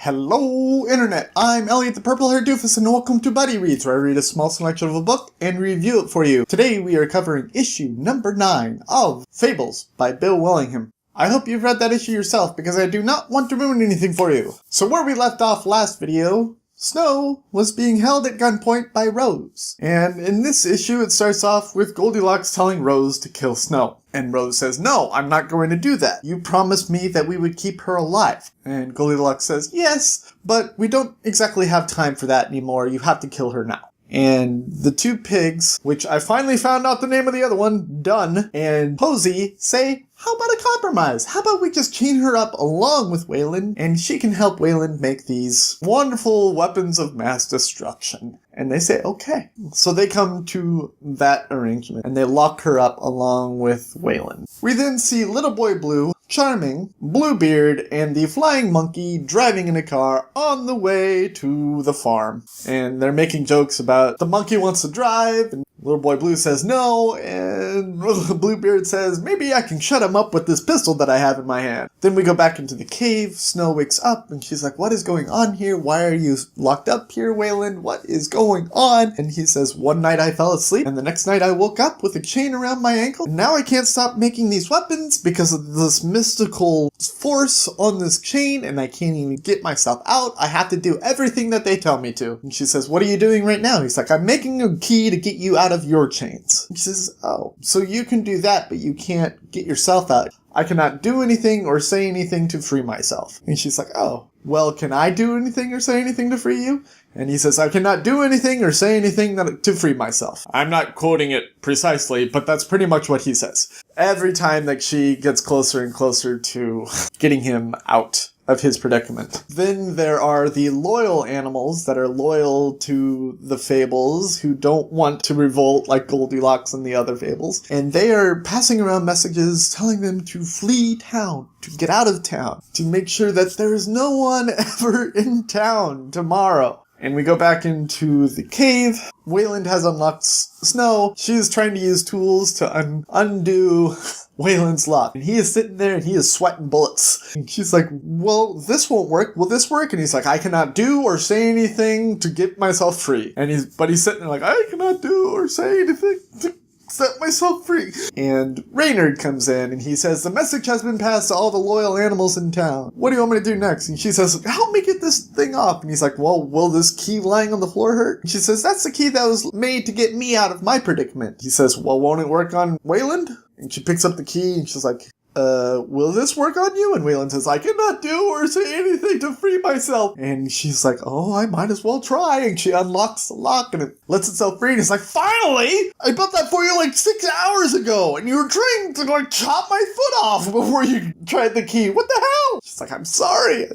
Hello, Internet! I'm Elliot the Purple-Haired Doofus, and welcome to Buddy Reads, where I read a small selection of a book and review it for you. Today we are covering issue number 9 of Fables by Bill Willingham. I hope you've read that issue yourself, because I do not want to ruin anything for you. So where we left off last video, Snow was being held at gunpoint by Rose. And in this issue it starts off with Goldilocks telling Rose to kill Snow. And Rose says, "No, I'm not going to do that. You promised me that we would keep her alive." And Goldilocks says, "Yes, but we don't exactly have time for that anymore. You have to kill her now." And the two pigs, which I finally found out the name of the other one, Dun and Posey, say, "How about a compromise? How about we just chain her up along with Waylon, and she can help Waylon make these wonderful weapons of mass destruction?" And they say, okay. So they come to that arrangement, and they lock her up along with Waylon. We then see Little Boy Blue, Charming, Bluebeard, and the Flying Monkey driving in a car on the way to the farm. And they're making jokes about the monkey wants to drive, and Little Boy Blue says no, and Bluebeard says, "Maybe I can shut him up with this pistol that I have in my hand." Then we go back into the cave. Snow wakes up, and she's like, "What is going on here? Why are you locked up here, Waylon? What is going on?" And he says, "One night I fell asleep, and the next night I woke up with a chain around my ankle. And now I can't stop making these weapons because of this mystical force on this chain, and I can't even get myself out. I have to do everything that they tell me to." And she says, "What are you doing right now?" He's like, "I'm making a key to get you out of your chains." And she says, "Oh, so you can do that, but you can't get yourself out. I cannot do anything or say anything to free myself." And she's like, "Oh, well, can I do anything or say anything to free you?" And he says, "I cannot do anything or say anything to free myself." I'm not quoting it precisely, but that's pretty much what he says. Every time that she gets closer and closer to getting him out of his predicament. Then there are the loyal animals that are loyal to the Fables, who don't want to revolt like Goldilocks and the other Fables. And they are passing around messages telling them to flee town, to get out of town, to make sure that there is no one ever in town tomorrow. And we go back into the cave. Waylon has unlocked Snow. She is trying to use tools to undo Waylon's lock. And he is sitting there and he is sweating bullets. And she's like, "Well, this won't work. Will this work?" And he's like, "I cannot do or say anything to get myself free." And he's sitting there like, "I cannot do or say anything to set myself free." And Reynard comes in and he says, "The message has been passed to all the loyal animals in town. What do you want me to do next?" And she says, "Help me get this thing off." And he's like, "Well, will this key lying on the floor hurt?" And she says, "That's the key that was made to get me out of my predicament." He says, "Well, won't it work on Waylon?" And she picks up the key and she's like, "Will this work on you?" And Waylon says, "I cannot do or say anything to free myself." And she's like, "Oh, I might as well try." And she unlocks the lock and it lets itself free. And it's like, "Finally! I built that for you like 6 hours ago. And you were trying to chop my foot off before you tried the key. What the hell?" She's like, I'm sorry.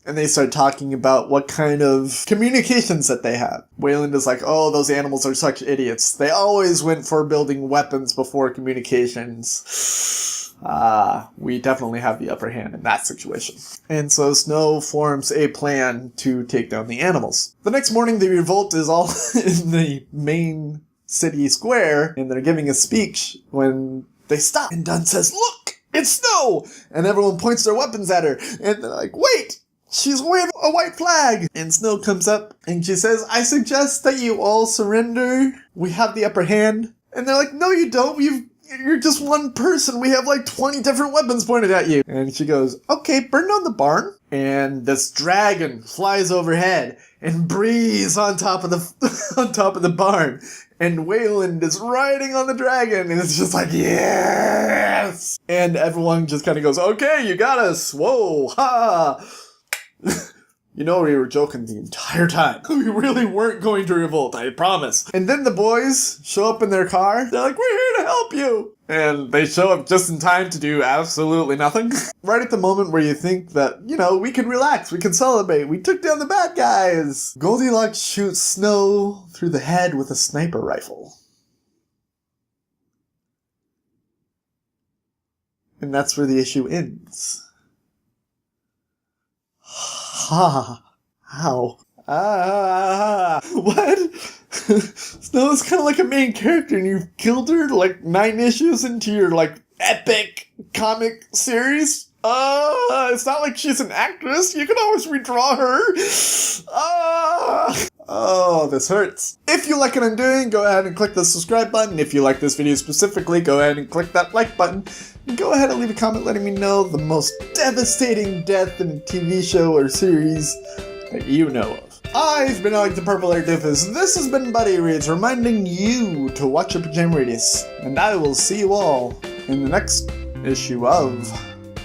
And they start talking about what kind of communications that they have. Waylon is like, "Oh, those animals are such idiots. They always went for building weapons before communications." We definitely have the upper hand in that situation. And so Snow forms a plan to take down the animals. The next morning, the revolt is all in the main city square, and they're giving a speech when they stop. And Dunn says, "Look, it's Snow!" And everyone points their weapons at her. And they're like, "Wait! She's waving a white flag!" And Snow comes up and she says, "I suggest that you all surrender. We have the upper hand." And they're like, "No, you don't. You're just one person. We have like 20 different weapons pointed at you." And she goes, "Okay, burn down the barn." And this dragon flies overhead and breathes on top of the barn. And Waylon is riding on the dragon, and it's just like, yes! And everyone just kind of goes, "Okay, you got us. Whoa, ha!" You know, we were joking the entire time. We really weren't going to revolt, I promise. And then the boys show up in their car. They're like, "We're here to help you." And they show up just in time to do absolutely nothing. Right at the moment where you think that, we can relax, we can celebrate, we took down the bad guys. Goldilocks shoots Snow through the head with a sniper rifle. And that's where the issue ends. Ha! How? What? Snow is kind of like a main character, and you've killed her like 9 issues into your epic comic series? It's not like she's an actress. You can always redraw her. Oh, this hurts. If you like what I'm doing, go ahead and click the subscribe button. If you like this video specifically, go ahead and click that like button. And go ahead and leave a comment letting me know the most devastating death in a TV show or series that you know of. I've been Elliot the Purple-Haired Doofus. This has been Buddy Reads, reminding you to watch your pajama radius. And I will see you all in the next issue of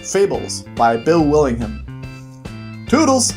Fables by Bill Willingham. Toodles!